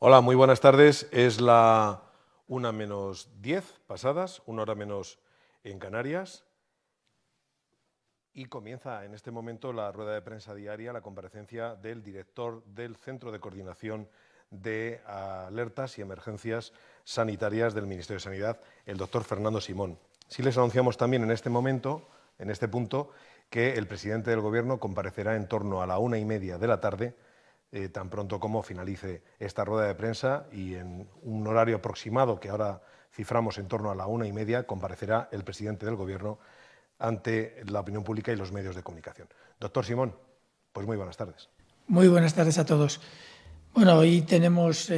Hola, muy buenas tardes. Es la 1:10 pasadas, 1 hora menos en Canarias. Y comienza en este momento la rueda de prensa diaria, la comparecencia del director del Centro de Coordinación de Alertas y Emergencias Sanitarias del Ministerio de Sanidad, el doctor Fernando Simón. Sí les anunciamos también en este momento, en este punto, que el presidente del Gobierno comparecerá en torno a la 1:30 de la tarde, tan pronto como finalice esta rueda de prensa, y en un horario aproximado que ahora ciframos en torno a la 1:30, comparecerá el presidente del Gobierno ante la opinión pública y los medios de comunicación. Doctor Simón, pues muy buenas tardes. Muy buenas tardes a todos. Bueno, hoy tenemos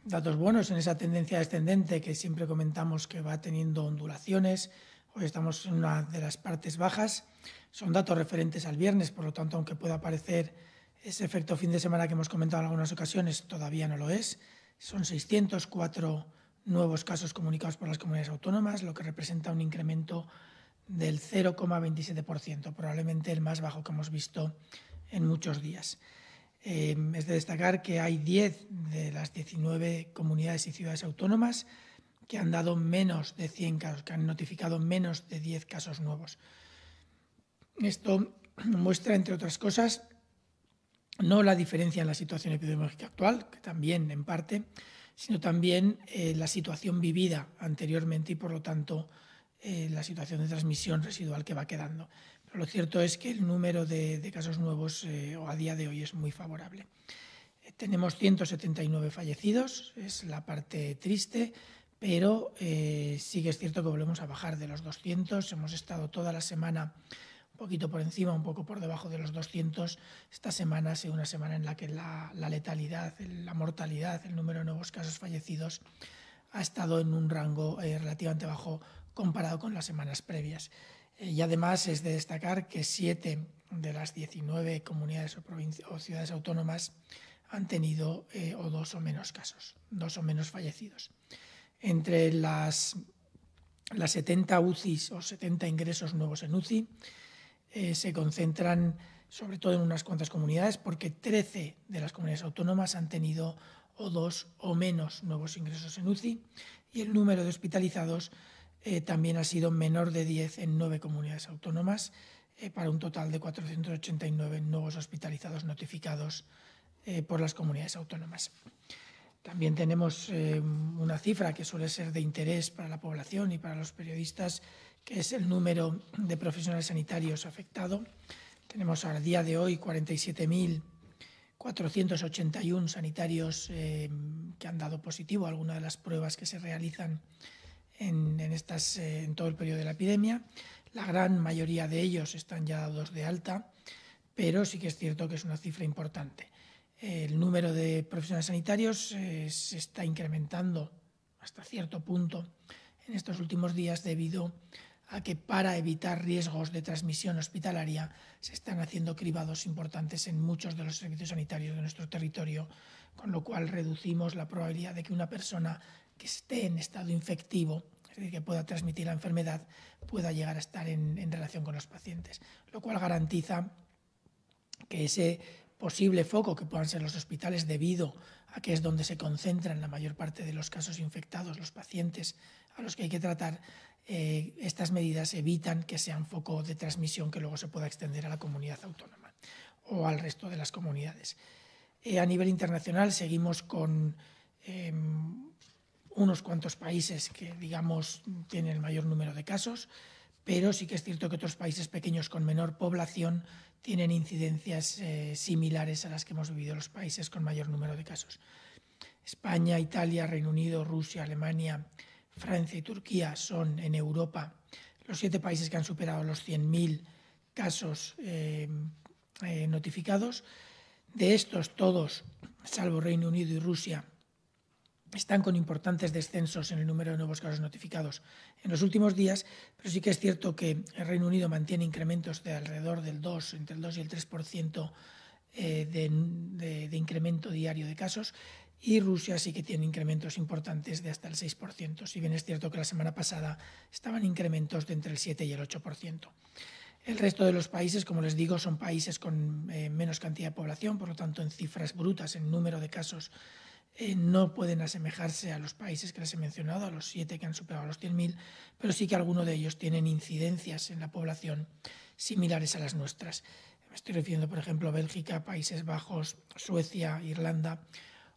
datos buenos en esa tendencia descendente que siempre comentamos que va teniendo ondulaciones. Hoy estamos en una de las partes bajas. Son datos referentes al viernes, por lo tanto, aunque pueda parecer ese efecto fin de semana que hemos comentado en algunas ocasiones, todavía no lo es. Son 604 nuevos casos comunicados por las comunidades autónomas, lo que representa un incremento del 0,27%, probablemente el más bajo que hemos visto en muchos días. Es de destacar que hay 10 de las 19 comunidades y ciudades autónomas que han dado menos de 100 casos, que han notificado menos de 10 casos nuevos. Esto muestra, entre otras cosas, no la diferencia en la situación epidemiológica actual, que también en parte, sino también la situación vivida anteriormente y, por lo tanto, la situación de transmisión residual que va quedando. Pero lo cierto es que el número de casos nuevos a día de hoy es muy favorable. Tenemos 179 fallecidos, es la parte triste, pero sí que es cierto que volvemos a bajar de los 200. Hemos estado toda la semana un poquito por encima, un poco por debajo de los 200. Esta semana ha sido una semana en la que la letalidad, la mortalidad, el número de nuevos casos fallecidos ha estado en un rango relativamente bajo comparado con las semanas previas. Y además es de destacar que 7 de las 19 comunidades o ciudades autónomas han tenido o 2 o menos casos, 2 o menos fallecidos. Entre las 70 UCIs o 70 ingresos nuevos en UCI se concentran sobre todo en unas cuantas comunidades, porque 13 de las comunidades autónomas han tenido o 2 o menos nuevos ingresos en UCI, y el número de hospitalizados también ha sido menor de 10 en 9 comunidades autónomas, para un total de 489 nuevos hospitalizados notificados por las comunidades autónomas. También tenemos una cifra que suele ser de interés para la población y para los periodistas, que es el número de profesionales sanitarios afectados. Tenemos a día de hoy 47.481 sanitarios que han dado positivo a alguna de las pruebas que se realizan en todo el periodo de la epidemia. La gran mayoría de ellos están ya dados de alta, pero sí que es cierto que es una cifra importante. El número de profesionales sanitarios se está incrementando hasta cierto punto en estos últimos días, debido a que, para evitar riesgos de transmisión hospitalaria, se están haciendo cribados importantes en muchos de los servicios sanitarios de nuestro territorio, con lo cual reducimos la probabilidad de que una persona que esté en estado infectivo, es decir, que pueda transmitir la enfermedad, pueda llegar a estar en relación con los pacientes, lo cual garantiza que ese posible foco que puedan ser los hospitales, debido a que es donde se concentran la mayor parte de los casos infectados, los pacientes a los que hay que tratar, estas medidas evitan que sea un foco de transmisión que luego se pueda extender a la comunidad autónoma o al resto de las comunidades. A nivel internacional seguimos con unos cuantos países que, digamos, tienen el mayor número de casos, pero sí que es cierto que otros países pequeños con menor población tienen incidencias similares a las que hemos vivido los países con mayor número de casos. España, Italia, Reino Unido, Rusia, Alemania, Francia y Turquía son en Europa los 7 países que han superado los 100.000 casos notificados. De estos, todos, salvo Reino Unido y Rusia, están con importantes descensos en el número de nuevos casos notificados en los últimos días, pero sí que es cierto que el Reino Unido mantiene incrementos de alrededor del 2, entre el 2 y el 3% de incremento diario de casos, y Rusia sí que tiene incrementos importantes de hasta el 6%, si bien es cierto que la semana pasada estaban incrementos de entre el 7 y el 8%. El resto de los países, como les digo, son países con menos cantidad de población, por lo tanto, en cifras brutas, en número de casos, no pueden asemejarse a los países que les he mencionado, a los 7 que han superado los 100.000, pero sí que algunos de ellos tienen incidencias en la población similares a las nuestras. Me estoy refiriendo, por ejemplo, a Bélgica, Países Bajos, Suecia, Irlanda,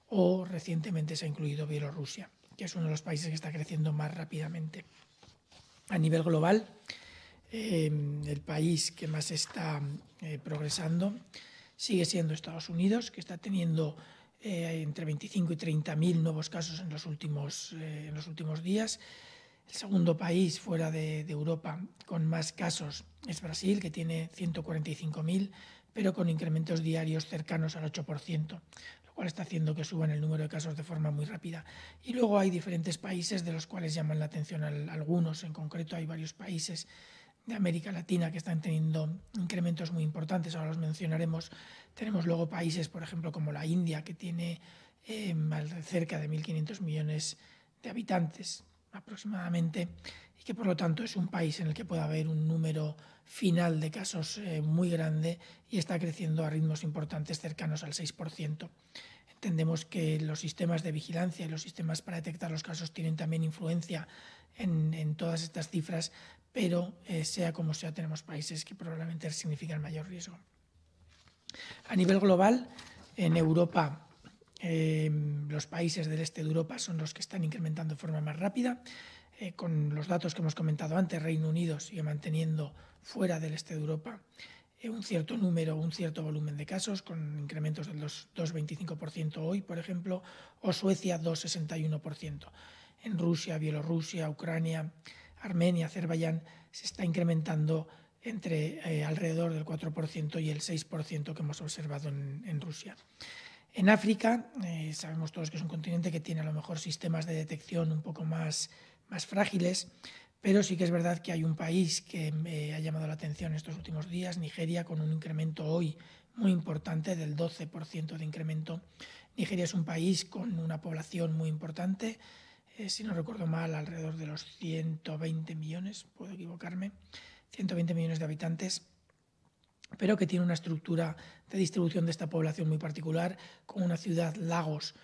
o recientemente se ha incluido Bielorrusia, que es uno de los países que está creciendo más rápidamente. A nivel global, el país que más está progresando sigue siendo Estados Unidos, que está teniendo entre 25 y 30.000 nuevos casos en los últimos días. El segundo país fuera de Europa con más casos es Brasil, que tiene 145.000, pero con incrementos diarios cercanos al 8%, lo cual está haciendo que suban el número de casos de forma muy rápida. Y luego hay diferentes países de los cuales llaman la atención algunos. En concreto hay varios países de América Latina que están teniendo incrementos muy importantes, ahora los mencionaremos. Tenemos luego países, por ejemplo, como la India, que tiene cerca de 1.500 millones de habitantes aproximadamente, y que por lo tanto es un país en el que puede haber un número final de casos muy grande y está creciendo a ritmos importantes cercanos al 6%. Entendemos que los sistemas de vigilancia y los sistemas para detectar los casos tienen también influencia en todas estas cifras, pero sea como sea, tenemos países que probablemente significan mayor riesgo. A nivel global, en Europa, los países del este de Europa son los que están incrementando de forma más rápida. Con los datos que hemos comentado antes, Reino Unido sigue manteniendo fuera del este de Europa un cierto número, un cierto volumen de casos, con incrementos del 2,25% hoy, por ejemplo, o Suecia 2,61%. En Rusia, Bielorrusia, Ucrania, Armenia, Azerbaiyán se está incrementando entre alrededor del 4% y el 6% que hemos observado en Rusia. En África, sabemos todos que es un continente que tiene a lo mejor sistemas de detección un poco más frágiles, pero sí que es verdad que hay un país que me ha llamado la atención estos últimos días, Nigeria, con un incremento hoy muy importante del 12% de incremento. Nigeria es un país con una población muy importante, si no recuerdo mal, alrededor de los 120 millones, puedo equivocarme, 120 millones de habitantes, pero que tiene una estructura de distribución de esta población muy particular, con una ciudad, Lagos,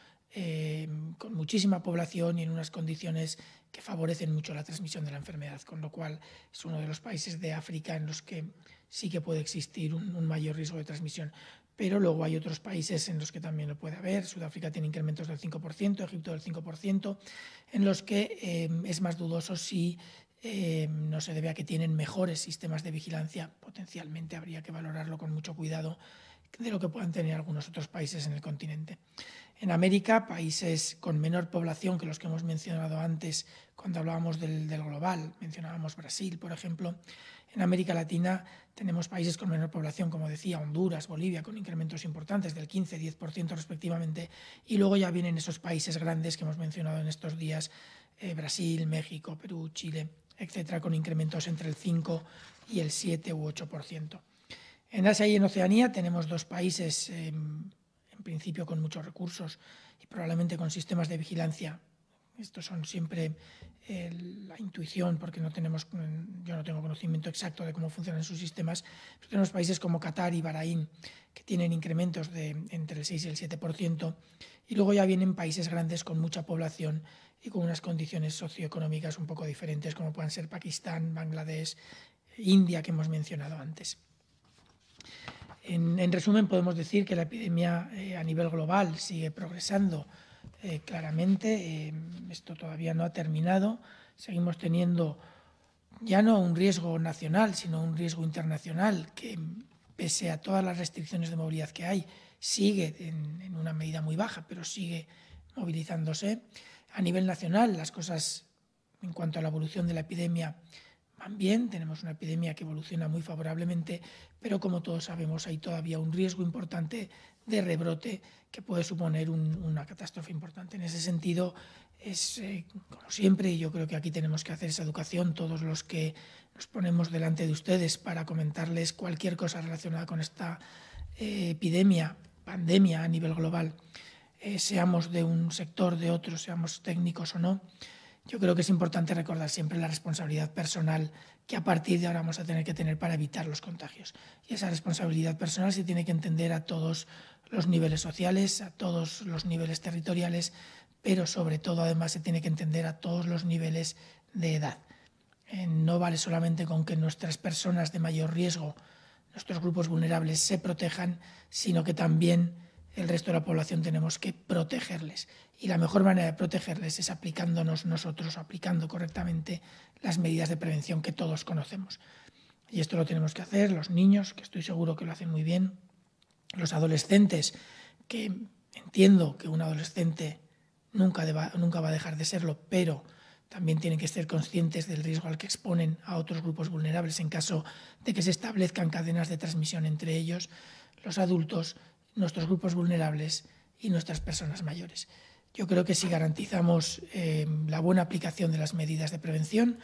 con muchísima población y en unas condiciones que favorecen mucho la transmisión de la enfermedad, con lo cual es uno de los países de África en los que sí que puede existir un mayor riesgo de transmisión. Pero luego hay otros países en los que también lo puede haber. Sudáfrica tiene incrementos del 5%, Egipto del 5%, en los que es más dudoso si no se debe a que tienen mejores sistemas de vigilancia. Potencialmente habría que valorarlo con mucho cuidado de lo que puedan tener algunos otros países en el continente. En América, países con menor población que los que hemos mencionado antes cuando hablábamos del global, mencionábamos Brasil, por ejemplo. En América Latina tenemos países con menor población, como decía, Honduras, Bolivia, con incrementos importantes del 15-10% respectivamente, y luego ya vienen esos países grandes que hemos mencionado en estos días, Brasil, México, Perú, Chile, etcétera, con incrementos entre el 5 y el 7 u 8%. En Asia y en Oceanía tenemos dos países, en principio con muchos recursos y probablemente con sistemas de vigilancia. Estos son siempre la intuición, porque yo no tengo conocimiento exacto de cómo funcionan sus sistemas, pero tenemos países como Qatar y Bahrein que tienen incrementos de entre el 6 y el 7%, y luego ya vienen países grandes con mucha población y con unas condiciones socioeconómicas un poco diferentes, como puedan ser Pakistán, Bangladesh, India, que hemos mencionado antes. En resumen, podemos decir que la epidemia a nivel global sigue progresando claramente. Esto todavía no ha terminado. Seguimos teniendo ya no un riesgo nacional, sino un riesgo internacional que, pese a todas las restricciones de movilidad que hay, sigue en una medida muy baja, pero sigue movilizándose. A nivel nacional, las cosas en cuanto a la evolución de la epidemia van bien, tenemos una epidemia que evoluciona muy favorablemente, pero como todos sabemos hay todavía un riesgo importante de rebrote que puede suponer una catástrofe importante. En ese sentido, es como siempre, y yo creo que aquí tenemos que hacer esa educación, todos los que nos ponemos delante de ustedes para comentarles cualquier cosa relacionada con esta pandemia a nivel global, seamos de un sector, de otro, seamos técnicos o no, Yo creo que es importante recordar siempre la responsabilidad personal que a partir de ahora vamos a tener que tener para evitar los contagios. Y esa responsabilidad personal se tiene que entender a todos los niveles sociales, a todos los niveles territoriales, pero sobre todo además se tiene que entender a todos los niveles de edad. No vale solamente con que nuestras personas de mayor riesgo, nuestros grupos vulnerables se protejan, sino que también el resto de la población tenemos que protegerles. Y la mejor manera de protegerles es aplicándonos nosotros, aplicando correctamente las medidas de prevención que todos conocemos. Y esto lo tenemos que hacer los niños, que estoy seguro que lo hacen muy bien, los adolescentes, que entiendo que un adolescente nunca va a dejar de serlo, pero también tienen que ser conscientes del riesgo al que exponen a otros grupos vulnerables en caso de que se establezcan cadenas de transmisión entre ellos, los adultos, nuestros grupos vulnerables y nuestras personas mayores. Yo creo que si garantizamos la buena aplicación de las medidas de prevención,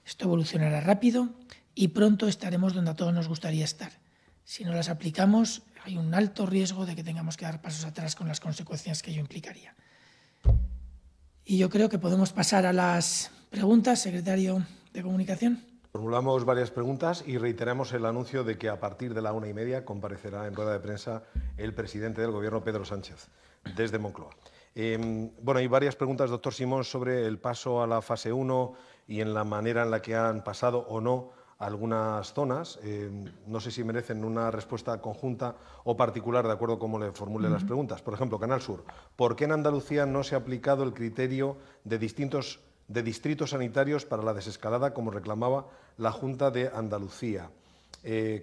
esto evolucionará rápido y pronto estaremos donde a todos nos gustaría estar. Si no las aplicamos, hay un alto riesgo de que tengamos que dar pasos atrás con las consecuencias que ello implicaría. Y yo creo que podemos pasar a las preguntas, secretario de Comunicación. Formulamos varias preguntas y reiteramos el anuncio de que a partir de la 1:30 comparecerá en rueda de prensa el presidente del Gobierno, Pedro Sánchez, desde Moncloa. Bueno, hay varias preguntas, doctor Simón, sobre el paso a la fase 1 y en la manera en la que han pasado o no algunas zonas. No sé si merecen una respuesta conjunta o particular de acuerdo a cómo le formule las preguntas. Por ejemplo, Canal Sur, ¿por qué en Andalucía no se ha aplicado el criterio de distritos sanitarios para la desescalada, como reclamaba la Junta de Andalucía?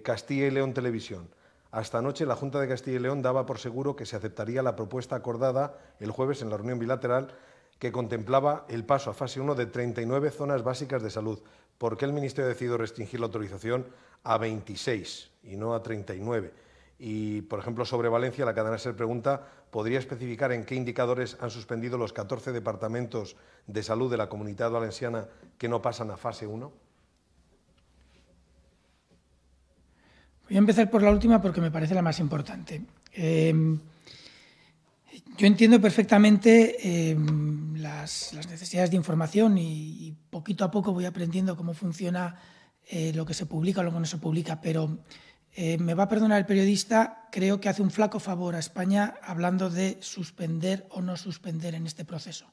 Castilla y León Televisión. Hasta anoche la Junta de Castilla y León daba por seguro que se aceptaría la propuesta acordada el jueves en la reunión bilateral que contemplaba el paso a fase 1 de 39 zonas básicas de salud. ¿Por qué el Ministerio ha decidido restringir la autorización a 26 y no a 39? Y, por ejemplo, sobre Valencia, la cadena SER pregunta, ¿podría especificar en qué indicadores han suspendido los 14 departamentos de salud de la Comunidad Valenciana que no pasan a fase 1? Voy a empezar por la última porque me parece la más importante. Yo entiendo perfectamente las necesidades de información y poquito a poco voy aprendiendo cómo funciona lo que se publica o lo que no se publica, pero me va a perdonar el periodista, creo que hace un flaco favor a España hablando de suspender o no suspender en este proceso.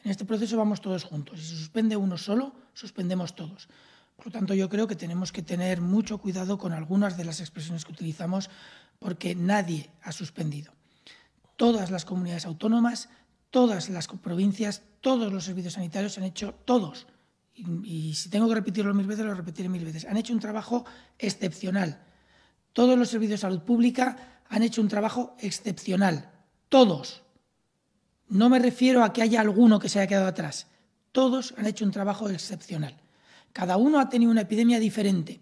En este proceso vamos todos juntos. Si se suspende uno solo, suspendemos todos. Por lo tanto, yo creo que tenemos que tener mucho cuidado con algunas de las expresiones que utilizamos porque nadie ha suspendido. Todas las comunidades autónomas, todas las provincias, todos los servicios sanitarios han hecho, todos, y si tengo que repetirlo 1000 veces, lo repetiré 1000 veces, han hecho un trabajo excepcional. Todos los servicios de salud pública han hecho un trabajo excepcional. Todos. No me refiero a que haya alguno que se haya quedado atrás. Todos han hecho un trabajo excepcional. Cada uno ha tenido una epidemia diferente.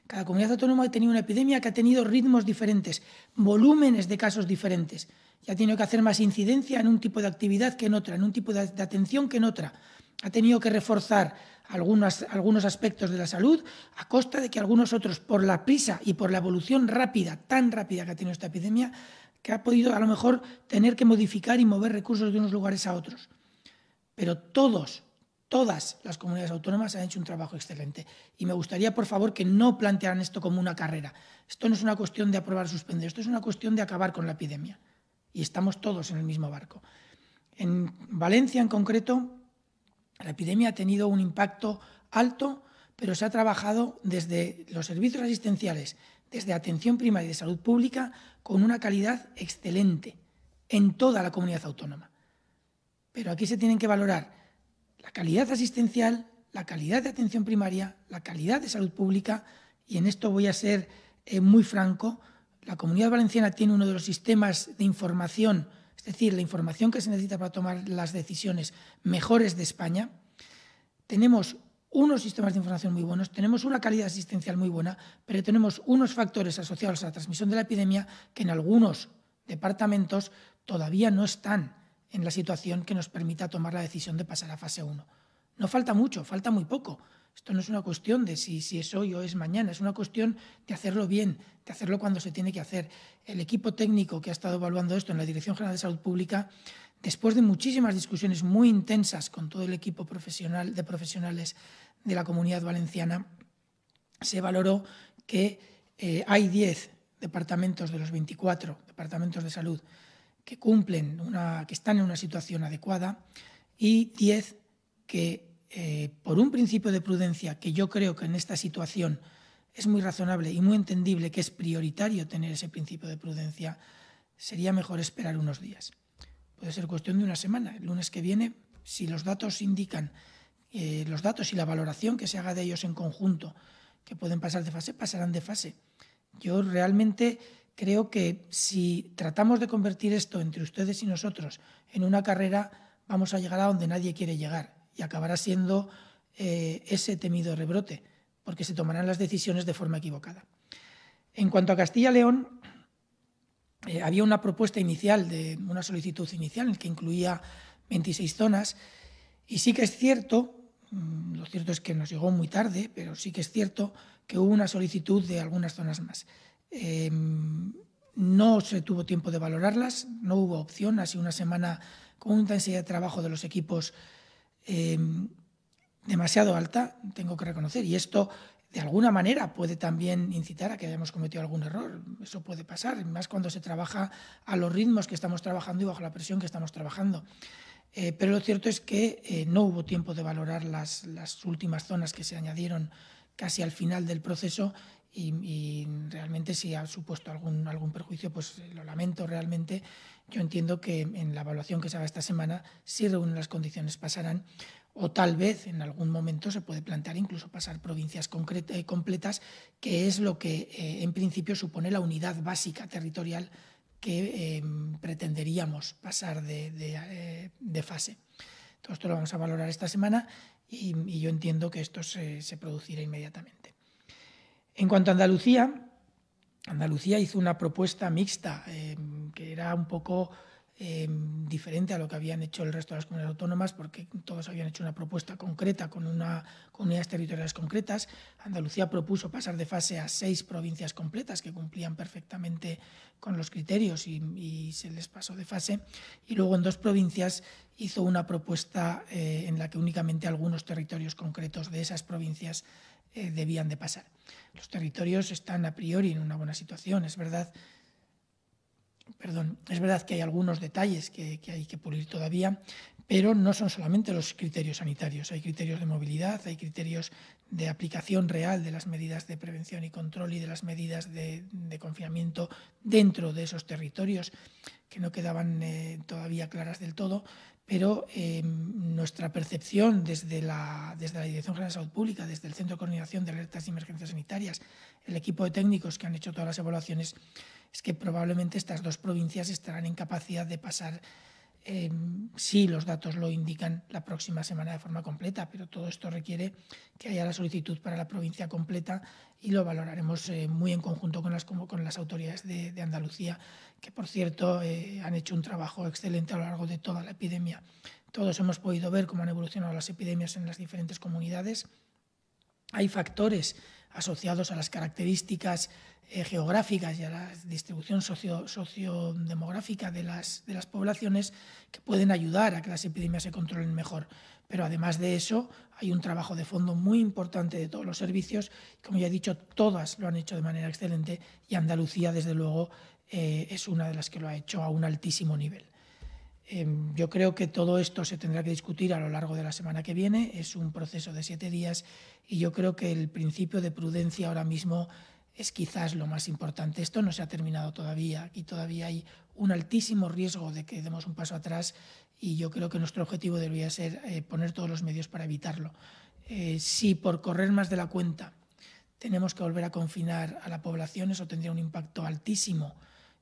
Cada comunidad autónoma ha tenido una epidemia que ha tenido ritmos diferentes, volúmenes de casos diferentes. Y ha tenido que hacer más incidencia en un tipo de actividad que en otra, en un tipo de atención que en otra. Ha tenido que reforzar algunos aspectos de la salud a costa de que algunos otros, por la prisa y por la evolución rápida, tan rápida que ha tenido esta epidemia, que ha podido a lo mejor tener que modificar y mover recursos de unos lugares a otros. Pero todas las comunidades autónomas han hecho un trabajo excelente. Y me gustaría, por favor, que no plantearan esto como una carrera. Esto no es una cuestión de aprobar o suspender, esto es una cuestión de acabar con la epidemia. Y estamos todos en el mismo barco. En Valencia, en concreto, la epidemia ha tenido un impacto alto, pero se ha trabajado desde los servicios asistenciales, desde atención primaria y de salud pública, con una calidad excelente en toda la comunidad autónoma. Pero aquí se tienen que valorar la calidad asistencial, la calidad de atención primaria, la calidad de salud pública, y en esto voy a ser muy franco. La Comunidad Valenciana tiene uno de los sistemas de información, es decir, la información que se necesita para tomar las decisiones mejores de España. Tenemos unos sistemas de información muy buenos, tenemos una calidad asistencial muy buena, pero tenemos unos factores asociados a la transmisión de la epidemia que en algunos departamentos todavía no están en la situación que nos permita tomar la decisión de pasar a fase 1. No falta mucho, falta muy poco. Esto no es una cuestión de si es hoy o es mañana, es una cuestión de hacerlo bien, de hacerlo cuando se tiene que hacer. El equipo técnico que ha estado evaluando esto en la Dirección General de Salud Pública después de muchísimas discusiones muy intensas con todo el equipo de profesionales de la Comunidad Valenciana, se valoró que hay 10 departamentos de los 24 departamentos de salud que que están en una situación adecuada y 10 que, por un principio de prudencia, que yo creo que en esta situación es muy razonable y muy entendible que es prioritario tener ese principio de prudencia, sería mejor esperar unos días. Puede ser cuestión de una semana. El lunes que viene, si los datos indican, los datos y la valoración que se haga de ellos en conjunto, que pueden pasar de fase, pasarán de fase. Yo realmente creo que si tratamos de convertir esto entre ustedes y nosotros en una carrera, vamos a llegar a donde nadie quiere llegar y acabará siendo ese temido rebrote, porque se tomarán las decisiones de forma equivocada. En cuanto a Castilla y León, había una propuesta inicial, una solicitud inicial, que incluía 26 zonas, y sí que es cierto, lo cierto es que nos llegó muy tarde, pero sí que es cierto que hubo una solicitud de algunas zonas más. No se tuvo tiempo de valorarlas, no hubo opción, ha sido una semana con una intensidad de trabajo de los equipos demasiado alta, tengo que reconocer, y esto de alguna manera puede también incitar a que hayamos cometido algún error. Eso puede pasar, más cuando se trabaja a los ritmos que estamos trabajando y bajo la presión que estamos trabajando. Pero lo cierto es que no hubo tiempo de valorar las últimas zonas que se añadieron casi al final del proceso y realmente si ha supuesto algún perjuicio, pues lo lamento realmente. Yo entiendo que en la evaluación que se haga esta semana, si reúnen las condiciones, pasarán, o tal vez en algún momento se puede plantear incluso pasar provincias completas, que es lo que en principio supone la unidad básica territorial que pretenderíamos pasar de fase. Todo esto lo vamos a valorar esta semana y yo entiendo que esto se producirá inmediatamente. En cuanto a Andalucía, Andalucía hizo una propuesta mixta que era un poco diferente a lo que habían hecho el resto de las comunidades autónomas, porque todos habían hecho una propuesta concreta con unidades territoriales concretas. Andalucía propuso pasar de fase a 6 provincias completas que cumplían perfectamente con los criterios y se les pasó de fase. Y luego en 2 provincias hizo una propuesta en la que únicamente algunos territorios concretos de esas provincias debían de pasar. Los territorios están a priori en una buena situación, es verdad que hay algunos detalles que hay que pulir todavía, pero no son solamente los criterios sanitarios, hay criterios de movilidad, hay criterios de aplicación real de las medidas de prevención y control y de las medidas de confinamiento dentro de esos territorios que no quedaban todavía claras del todo, pero nuestra percepción desde la Dirección General de Salud Pública, desde el Centro de Coordinación de Alertas y Emergencias Sanitarias, el equipo de técnicos que han hecho todas las evaluaciones, es que probablemente estas 2 provincias estarán en capacidad de pasar, si los datos lo indican, la próxima semana de forma completa, pero todo esto requiere que haya la solicitud para la provincia completa y lo valoraremos muy en conjunto con las autoridades de Andalucía, que por cierto han hecho un trabajo excelente a lo largo de toda la epidemia. Todos hemos podido ver cómo han evolucionado las epidemias en las diferentes comunidades. Hay factores asociados a las características geográficas y a la distribución sociodemográfica de las poblaciones que pueden ayudar a que las epidemias se controlen mejor. Pero además de eso, hay un trabajo de fondo muy importante de todos los servicios. Como ya he dicho, todas lo han hecho de manera excelente y Andalucía, desde luego, es una de las que lo ha hecho a un altísimo nivel. Yo creo que todo esto se tendrá que discutir a lo largo de la semana que viene. Es un proceso de 7 días y yo creo que el principio de prudencia ahora mismo es quizás lo más importante. Esto no se ha terminado todavía y todavía hay un altísimo riesgo de que demos un paso atrás y yo creo que nuestro objetivo debería ser poner todos los medios para evitarlo. Si por correr más de la cuenta tenemos que volver a confinar a la población, eso tendría un impacto altísimo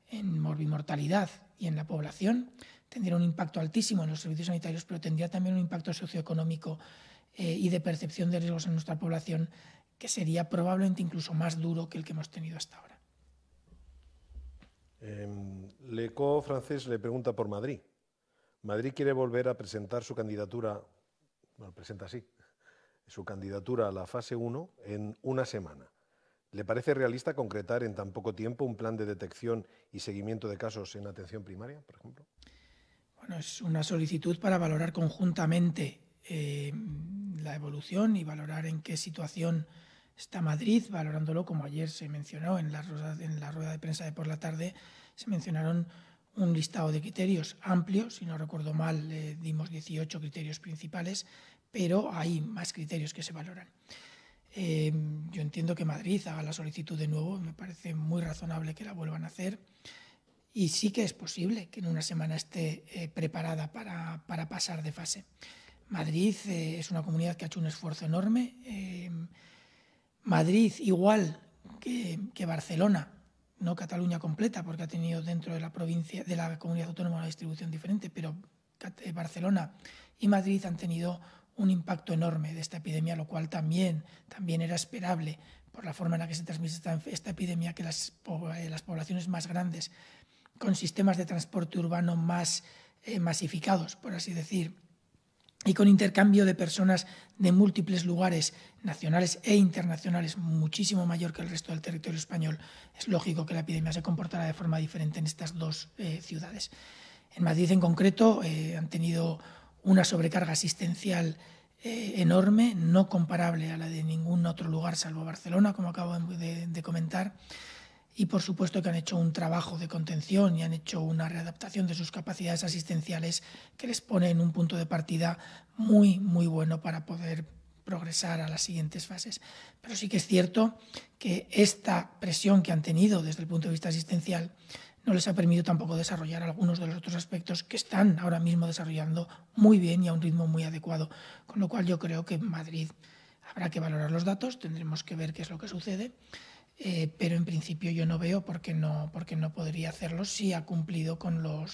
en morbimortalidad y en la población, tendría un impacto altísimo en los servicios sanitarios, pero tendría también un impacto socioeconómico y de percepción de riesgos en nuestra población que sería probablemente incluso más duro que el que hemos tenido hasta ahora. L'Eco francés le pregunta por Madrid. Madrid quiere volver a presentar su candidatura, bueno, presenta así, su candidatura a la fase 1 en una semana. ¿Le parece realista concretar en tan poco tiempo un plan de detección y seguimiento de casos en atención primaria, por ejemplo? Bueno, es una solicitud para valorar conjuntamente la evolución y valorar en qué situación está Madrid, valorándolo como ayer se mencionó en la rueda de prensa de por la tarde, se mencionaron un listado de criterios amplio, si no recuerdo mal, dimos 18 criterios principales, pero hay más criterios que se valoran. Yo entiendo que Madrid haga la solicitud de nuevo, me parece muy razonable que la vuelvan a hacer y sí que es posible que en una semana esté preparada para pasar de fase. Madrid es una comunidad que ha hecho un esfuerzo enorme. Madrid, igual que Barcelona, no Cataluña completa, porque ha tenido dentro de la provincia, de la comunidad autónoma, una distribución diferente, pero Barcelona y Madrid han tenido un impacto enorme de esta epidemia, lo cual también era esperable por la forma en la que se transmite esta epidemia, que las poblaciones más grandes, con sistemas de transporte urbano más masificados, por así decir, y con intercambio de personas de múltiples lugares nacionales e internacionales muchísimo mayor que el resto del territorio español, es lógico que la epidemia se comportará de forma diferente en estas dos ciudades. En Madrid, en concreto, han tenido una sobrecarga asistencial enorme, no comparable a la de ningún otro lugar salvo Barcelona, como acabo de comentar, y por supuesto que han hecho un trabajo de contención y han hecho una readaptación de sus capacidades asistenciales que les pone en un punto de partida muy bueno para poder progresar a las siguientes fases. Pero sí que es cierto que esta presión que han tenido desde el punto de vista asistencial no les ha permitido tampoco desarrollar algunos de los otros aspectos que están ahora mismo desarrollando muy bien y a un ritmo muy adecuado. Con lo cual yo creo que en Madrid habrá que valorar los datos, tendremos que ver qué es lo que sucede, pero en principio yo no veo por qué no podría hacerlo si ha cumplido con o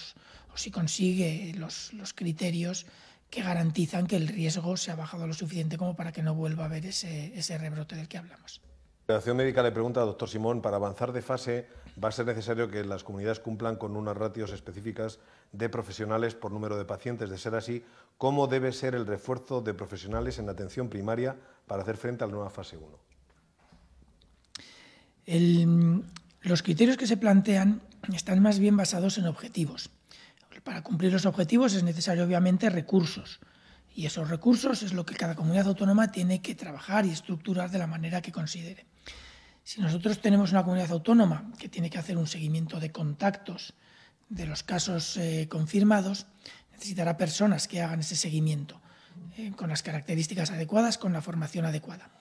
si consigue los criterios que garantizan que el riesgo se ha bajado lo suficiente como para que no vuelva a haber ese rebrote del que hablamos. La Federación Médica le pregunta, doctor Simón, para avanzar de fase va a ser necesario que las comunidades cumplan con unas ratios específicas de profesionales por número de pacientes. De ser así, ¿cómo debe ser el refuerzo de profesionales en la atención primaria para hacer frente a la nueva fase 1? Los criterios que se plantean están más bien basados en objetivos. Para cumplir los objetivos es necesario, obviamente, recursos. Y esos recursos es lo que cada comunidad autónoma tiene que trabajar y estructurar de la manera que considere. Si nosotros tenemos una comunidad autónoma que tiene que hacer un seguimiento de contactos de los casos confirmados, necesitará personas que hagan ese seguimiento con las características adecuadas, con la formación adecuada.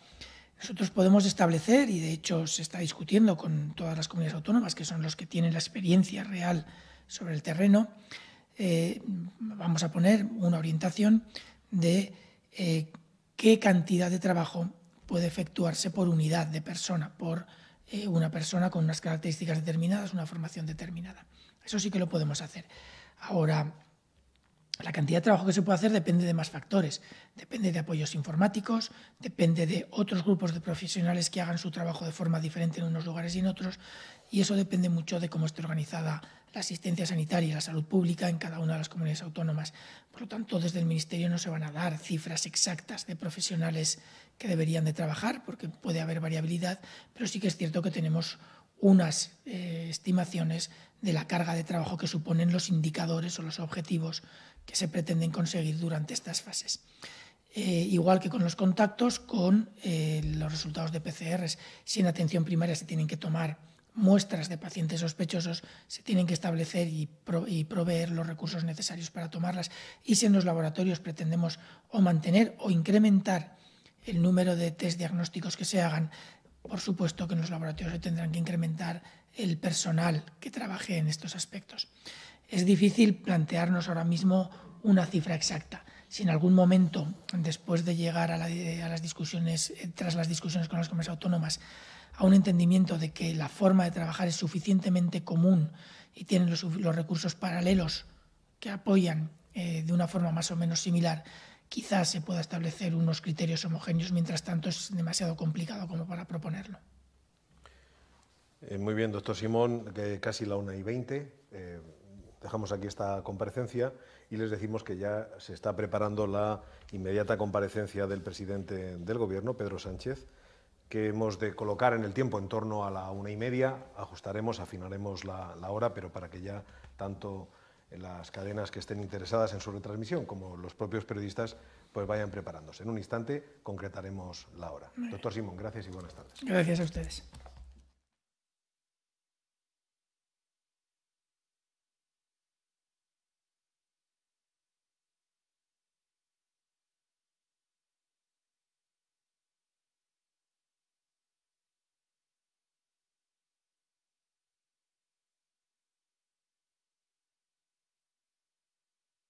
Nosotros podemos establecer, y de hecho se está discutiendo con todas las comunidades autónomas, que son los que tienen la experiencia real sobre el terreno, vamos a poner una orientación de qué cantidad de trabajo puede efectuarse por unidad de persona, por una persona con unas características determinadas, una formación determinada. Eso sí que lo podemos hacer. Ahora, la cantidad de trabajo que se puede hacer depende de más factores. Depende de apoyos informáticos, depende de otros grupos de profesionales que hagan su trabajo de forma diferente en unos lugares y en otros, y eso depende mucho de cómo esté organizada la asistencia sanitaria y la salud pública en cada una de las comunidades autónomas. Por lo tanto, desde el Ministerio no se van a dar cifras exactas de profesionales que deberían de trabajar, porque puede haber variabilidad, pero sí que es cierto que tenemos unas estimaciones de la carga de trabajo que suponen los indicadores o los objetivos que se pretenden conseguir durante estas fases. Igual que con los contactos, con los resultados de PCRs, si en atención primaria se tienen que tomar muestras de pacientes sospechosos, se tienen que establecer y proveer los recursos necesarios para tomarlas, y si en los laboratorios pretendemos o mantener o incrementar el número de test diagnósticos que se hagan, por supuesto que en los laboratorios se tendrán que incrementar el personal que trabaje en estos aspectos. Es difícil plantearnos ahora mismo una cifra exacta. Si en algún momento, después de llegar a las discusiones, tras las discusiones con las comunidades autónomas, a un entendimiento de que la forma de trabajar es suficientemente común y tienen los recursos paralelos que apoyan de una forma más o menos similar, quizás se pueda establecer unos criterios homogéneos. Mientras tanto, es demasiado complicado como para proponerlo. Muy bien, doctor Simón, casi la 1:20. Dejamos aquí esta comparecencia y les decimos que ya se está preparando la inmediata comparecencia del presidente del Gobierno, Pedro Sánchez, que hemos de colocar en el tiempo en torno a la 1:30. Ajustaremos, afinaremos la hora, pero para que ya tanto las cadenas que estén interesadas en su retransmisión, como los propios periodistas, pues vayan preparándose. En un instante concretaremos la hora. Doctor Simón, gracias y buenas tardes. Gracias a ustedes.